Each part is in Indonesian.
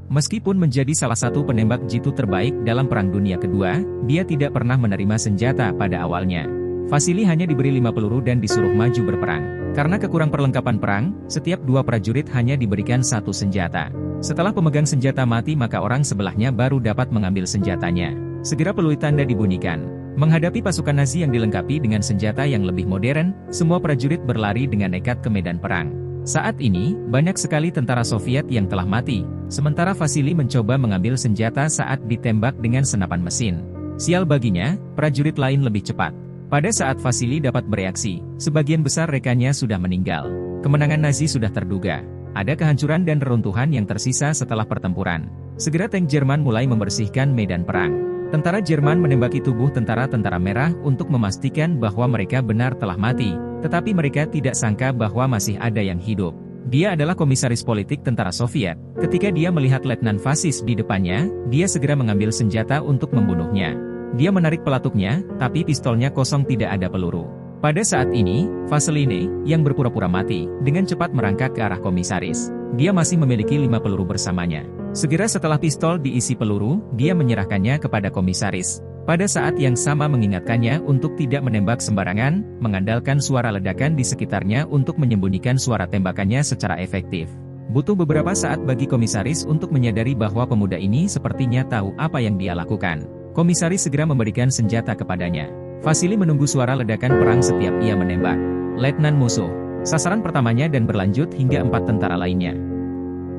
Meskipun menjadi salah satu penembak jitu terbaik dalam Perang Dunia Kedua, dia tidak pernah menerima senjata pada awalnya. Vasili hanya diberi 5 peluru dan disuruh maju berperang. Karena kekurang perlengkapan perang, setiap 2 prajurit hanya diberikan 1 senjata. Setelah pemegang senjata mati maka orang sebelahnya baru dapat mengambil senjatanya. Segera peluit tanda dibunyikan. Menghadapi pasukan Nazi yang dilengkapi dengan senjata yang lebih modern, semua prajurit berlari dengan nekat ke medan perang. Saat ini, banyak sekali tentara Soviet yang telah mati, sementara Vasili mencoba mengambil senjata saat ditembak dengan senapan mesin. Sial baginya, prajurit lain lebih cepat. Pada saat Vasili dapat bereaksi, sebagian besar rekannya sudah meninggal. Kemenangan Nazi sudah terduga. Ada kehancuran dan reruntuhan yang tersisa setelah pertempuran. Segera tank Jerman mulai membersihkan medan perang. Tentara Jerman menembaki tubuh tentara-tentara merah untuk memastikan bahwa mereka benar telah mati, tetapi mereka tidak sangka bahwa masih ada yang hidup. Dia adalah komisaris politik tentara Soviet. Ketika dia melihat letnan fasis di depannya, dia segera mengambil senjata untuk membunuhnya. Dia menarik pelatuknya, tapi pistolnya kosong, tidak ada peluru. Pada saat ini, Vasily, yang berpura-pura mati, dengan cepat merangkak ke arah komisaris. Dia masih memiliki 5 peluru bersamanya. Segera setelah pistol diisi peluru, dia menyerahkannya kepada komisaris. Pada saat yang sama mengingatkannya untuk tidak menembak sembarangan, mengandalkan suara ledakan di sekitarnya untuk menyembunyikan suara tembakannya secara efektif. Butuh beberapa saat bagi komisaris untuk menyadari bahwa pemuda ini sepertinya tahu apa yang dia lakukan. Komisaris segera memberikan senjata kepadanya. Vasili menunggu suara ledakan perang setiap ia menembak. Letnan musuh. Sasaran pertamanya dan berlanjut hingga 4 tentara lainnya.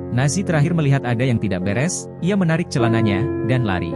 Nazi terakhir melihat ada yang tidak beres, ia menarik celananya, dan lari.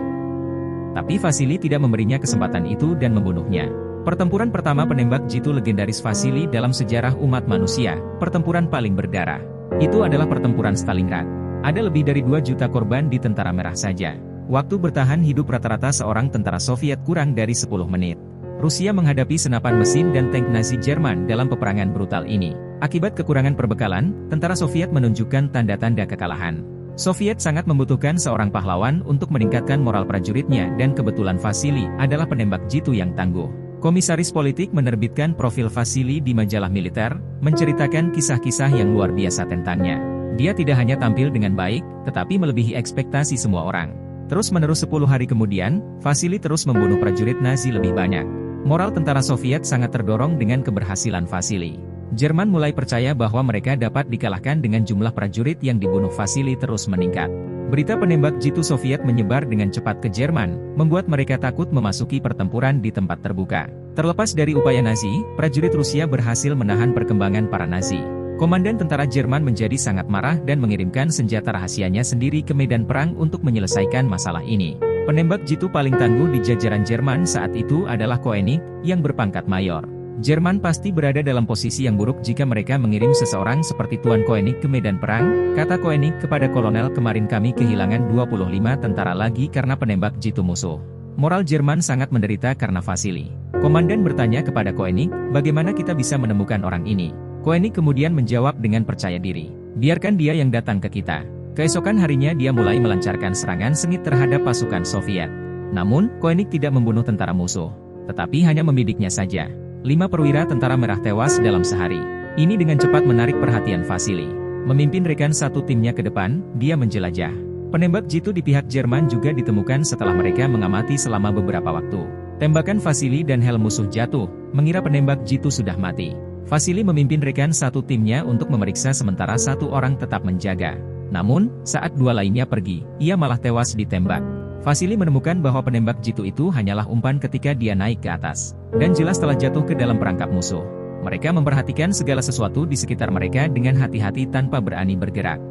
Tapi Vasili tidak memberinya kesempatan itu dan membunuhnya. Pertempuran pertama penembak jitu legendaris Vasili dalam sejarah umat manusia, pertempuran paling berdarah. Itu adalah pertempuran Stalingrad. Ada lebih dari 2 juta korban di tentara merah saja. Waktu bertahan hidup rata-rata seorang tentara Soviet kurang dari 10 menit. Rusia menghadapi senapan mesin dan tank Nazi Jerman dalam peperangan brutal ini. Akibat kekurangan perbekalan, tentara Soviet menunjukkan tanda-tanda kekalahan. Soviet sangat membutuhkan seorang pahlawan untuk meningkatkan moral prajuritnya dan kebetulan Vasili adalah penembak jitu yang tangguh. Komisaris politik menerbitkan profil Vasili di majalah militer, menceritakan kisah-kisah yang luar biasa tentangnya. Dia tidak hanya tampil dengan baik, tetapi melebihi ekspektasi semua orang. Terus-menerus 10 hari kemudian, Vasili terus membunuh prajurit Nazi lebih banyak. Moral tentara Soviet sangat terdorong dengan keberhasilan Vasili. Jerman mulai percaya bahwa mereka dapat dikalahkan dengan jumlah prajurit yang dibunuh Vasili terus meningkat. Berita penembak jitu Soviet menyebar dengan cepat ke Jerman, membuat mereka takut memasuki pertempuran di tempat terbuka. Terlepas dari upaya Nazi, prajurit Rusia berhasil menahan perkembangan para Nazi. Komandan tentara Jerman menjadi sangat marah dan mengirimkan senjata rahasianya sendiri ke medan perang untuk menyelesaikan masalah ini. Penembak jitu paling tangguh di jajaran Jerman saat itu adalah Koenig, yang berpangkat mayor. Jerman pasti berada dalam posisi yang buruk jika mereka mengirim seseorang seperti Tuan Koenig ke medan perang, kata Koenig kepada kolonel. Kemarin kami kehilangan 25 tentara lagi karena penembak jitu musuh. Moral Jerman sangat menderita karena Vasili. Komandan bertanya kepada Koenig, bagaimana kita bisa menemukan orang ini? Koenig kemudian menjawab dengan percaya diri, biarkan dia yang datang ke kita. Keesokan harinya dia mulai melancarkan serangan sengit terhadap pasukan Soviet. Namun, Koenig tidak membunuh tentara musuh, tetapi hanya membidiknya saja. 5 perwira tentara merah tewas dalam sehari. Ini dengan cepat menarik perhatian Vasili. Memimpin rekan satu timnya ke depan, dia menjelajah. Penembak jitu di pihak Jerman juga ditemukan setelah mereka mengamati selama beberapa waktu. Tembakan Vasili dan helm musuh jatuh, mengira penembak jitu sudah mati. Vasili memimpin rekan satu timnya untuk memeriksa sementara 1 orang tetap menjaga. Namun, saat 2 lainnya pergi, ia malah tewas ditembak. Vasili menemukan bahwa penembak jitu itu hanyalah umpan ketika dia naik ke atas. Dan jelas telah jatuh ke dalam perangkap musuh. Mereka memperhatikan segala sesuatu di sekitar mereka dengan hati-hati tanpa berani bergerak.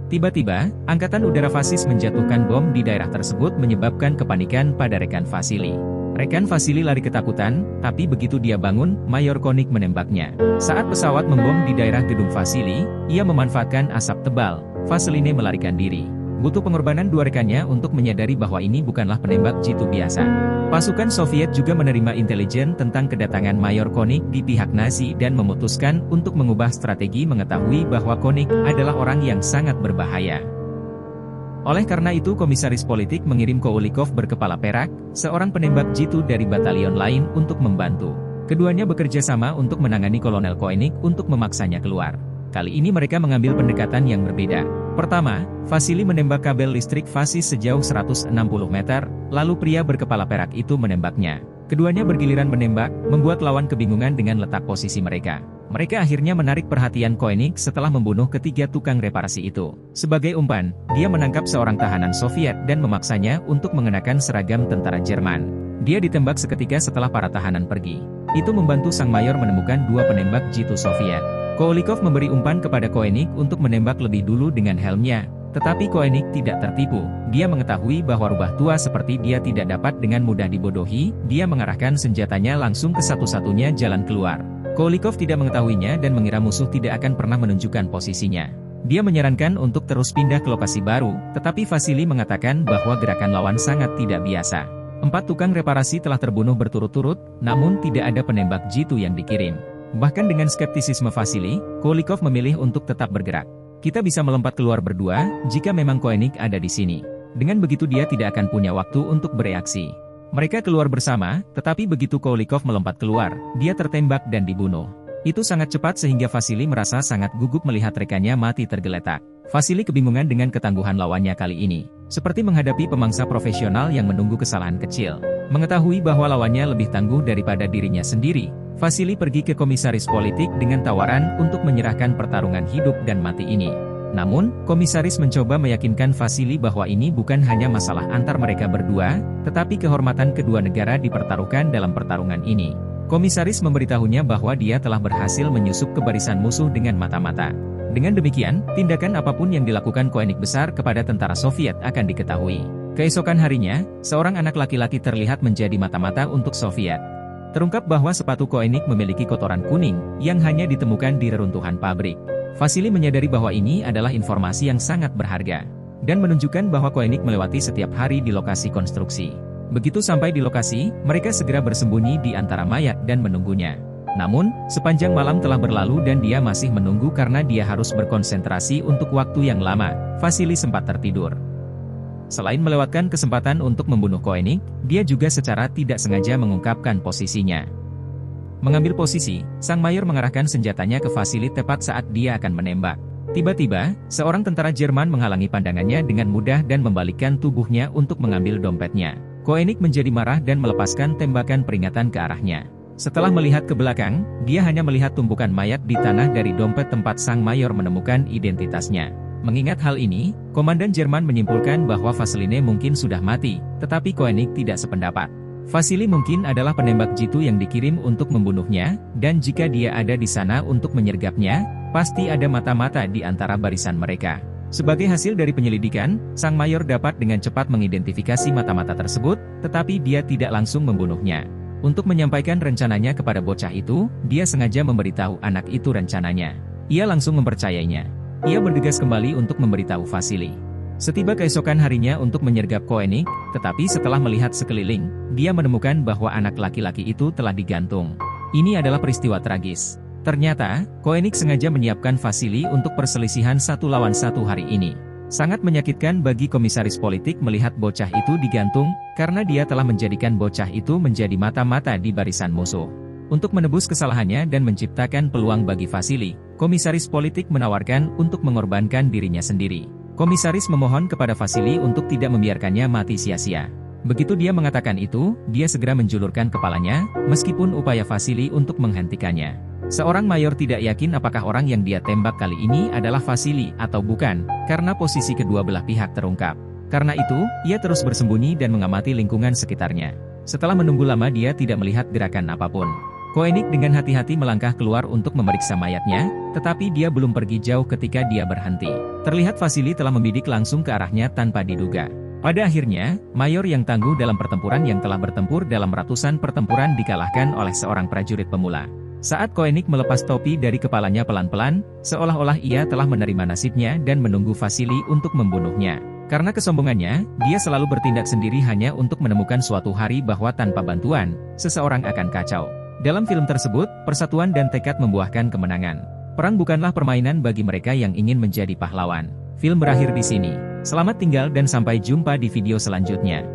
Tiba-tiba, angkatan udara fasis menjatuhkan bom di daerah tersebut menyebabkan kepanikan pada rekan Vasili. Rekan Vasili lari ketakutan, tapi begitu dia bangun, Mayor Koenig menembaknya. Saat pesawat membom di daerah gedung Vasili, ia memanfaatkan asap tebal. Vasili melarikan diri. Butuh pengorbanan 2 rekannya untuk menyadari bahwa ini bukanlah penembak jitu biasa. Pasukan Soviet juga menerima intelijen tentang kedatangan Mayor Koenig di pihak Nazi dan memutuskan untuk mengubah strategi mengetahui bahwa Koenig adalah orang yang sangat berbahaya. Oleh karena itu komisaris politik mengirim Koulikov berkepala perak, seorang penembak jitu dari batalion lain untuk membantu. Keduanya bekerja sama untuk menangani Kolonel Koenig untuk memaksanya keluar. Kali ini mereka mengambil pendekatan yang berbeda. Pertama, Vasily menembak kabel listrik Fasis sejauh 160 meter, lalu pria berkepala perak itu menembaknya. Keduanya bergiliran menembak, membuat lawan kebingungan dengan letak posisi mereka. Mereka akhirnya menarik perhatian Koenig setelah membunuh ketiga tukang reparasi itu. Sebagai umpan, dia menangkap seorang tahanan Soviet dan memaksanya untuk mengenakan seragam tentara Jerman. Dia ditembak seketika setelah para tahanan pergi. Itu membantu sang mayor menemukan dua penembak jitu Soviet. Koulikov memberi umpan kepada Koenig untuk menembak lebih dulu dengan helmnya, tetapi Koenig tidak tertipu. Dia mengetahui bahwa rubah tua seperti dia tidak dapat dengan mudah dibodohi. Dia mengarahkan senjatanya langsung ke satu-satunya jalan keluar. Koulikov tidak mengetahuinya dan mengira musuh tidak akan pernah menunjukkan posisinya. Dia menyarankan untuk terus pindah ke lokasi baru, tetapi Vasily mengatakan bahwa gerakan lawan sangat tidak biasa. 4 tukang reparasi telah terbunuh berturut-turut, namun tidak ada penembak jitu yang dikirim. Bahkan dengan skeptisisme Vasily, Koulikov memilih untuk tetap bergerak. Kita bisa melompat keluar berdua, jika memang Koenig ada di sini. Dengan begitu dia tidak akan punya waktu untuk bereaksi. Mereka keluar bersama, tetapi begitu Koulikov melompat keluar, dia tertembak dan dibunuh. Itu sangat cepat sehingga Vasily merasa sangat gugup melihat rekannya mati tergeletak. Vasily kebingungan dengan ketangguhan lawannya kali ini. Seperti menghadapi pemangsa profesional yang menunggu kesalahan kecil. Mengetahui bahwa lawannya lebih tangguh daripada dirinya sendiri, Vasily pergi ke komisaris politik dengan tawaran untuk menyerahkan pertarungan hidup dan mati ini. Namun, komisaris mencoba meyakinkan Vasily bahwa ini bukan hanya masalah antar mereka berdua, tetapi kehormatan kedua negara dipertaruhkan dalam pertarungan ini. Komisaris memberitahunya bahwa dia telah berhasil menyusup ke barisan musuh dengan mata-mata. Dengan demikian, tindakan apapun yang dilakukan Koenig besar kepada tentara Soviet akan diketahui. Keesokan harinya, seorang anak laki-laki terlihat menjadi mata-mata untuk Soviet. Terungkap bahwa sepatu Koenig memiliki kotoran kuning, yang hanya ditemukan di reruntuhan pabrik. Vasily menyadari bahwa ini adalah informasi yang sangat berharga, dan menunjukkan bahwa Koenig melewati setiap hari di lokasi konstruksi. Begitu sampai di lokasi, mereka segera bersembunyi di antara mayat dan menunggunya. Namun, sepanjang malam telah berlalu dan dia masih menunggu karena dia harus berkonsentrasi untuk waktu yang lama. Vasily sempat tertidur. Selain melewatkan kesempatan untuk membunuh Koenig, dia juga secara tidak sengaja mengungkapkan posisinya. Mengambil posisi, sang mayor mengarahkan senjatanya ke Vasily tepat saat dia akan menembak. Tiba-tiba, seorang tentara Jerman menghalangi pandangannya dengan mudah dan membalikkan tubuhnya untuk mengambil dompetnya. Koenig menjadi marah dan melepaskan tembakan peringatan ke arahnya. Setelah melihat ke belakang, dia hanya melihat tumpukan mayat di tanah dari dompet tempat sang mayor menemukan identitasnya. Mengingat hal ini, komandan Jerman menyimpulkan bahwa Vasily mungkin sudah mati, tetapi Koenig tidak sependapat. Vasily mungkin adalah penembak jitu yang dikirim untuk membunuhnya, dan jika dia ada di sana untuk menyergapnya, pasti ada mata-mata di antara barisan mereka. Sebagai hasil dari penyelidikan, sang mayor dapat dengan cepat mengidentifikasi mata-mata tersebut, tetapi dia tidak langsung membunuhnya. Untuk menyampaikan rencananya kepada bocah itu, dia sengaja memberitahu anak itu rencananya. Ia langsung mempercayainya. Ia bergegas kembali untuk memberitahu Vasily. Setiba keesokan harinya untuk menyergap Koenig, tetapi setelah melihat sekeliling, dia menemukan bahwa anak laki-laki itu telah digantung. Ini adalah peristiwa tragis. Ternyata, Koenig sengaja menyiapkan Vasily untuk perselisihan 1 lawan 1 hari ini. Sangat menyakitkan bagi komisaris politik melihat bocah itu digantung, karena dia telah menjadikan bocah itu menjadi mata-mata di barisan musuh. Untuk menebus kesalahannya dan menciptakan peluang bagi Vasily, komisaris politik menawarkan untuk mengorbankan dirinya sendiri. Komisaris memohon kepada Vasily untuk tidak membiarkannya mati sia-sia. Begitu dia mengatakan itu, dia segera menjulurkan kepalanya, meskipun upaya Vasily untuk menghentikannya. Seorang mayor tidak yakin apakah orang yang dia tembak kali ini adalah Vasily atau bukan, karena posisi kedua belah pihak terungkap. Karena itu, ia terus bersembunyi dan mengamati lingkungan sekitarnya. Setelah menunggu lama dia tidak melihat gerakan apapun. Koenig dengan hati-hati melangkah keluar untuk memeriksa mayatnya, tetapi dia belum pergi jauh ketika dia berhenti. Terlihat Vasily telah membidik langsung ke arahnya tanpa diduga. Pada akhirnya, mayor yang tangguh dalam pertempuran yang telah bertempur dalam ratusan pertempuran dikalahkan oleh seorang prajurit pemula. Saat Koenig melepas topi dari kepalanya pelan-pelan, seolah-olah ia telah menerima nasibnya dan menunggu Vasily untuk membunuhnya. Karena kesombongannya, dia selalu bertindak sendiri hanya untuk menemukan suatu hari bahwa tanpa bantuan, seseorang akan kacau. Dalam film tersebut, persatuan dan tekad membuahkan kemenangan. Perang bukanlah permainan bagi mereka yang ingin menjadi pahlawan. Film berakhir di sini. Selamat tinggal dan sampai jumpa di video selanjutnya.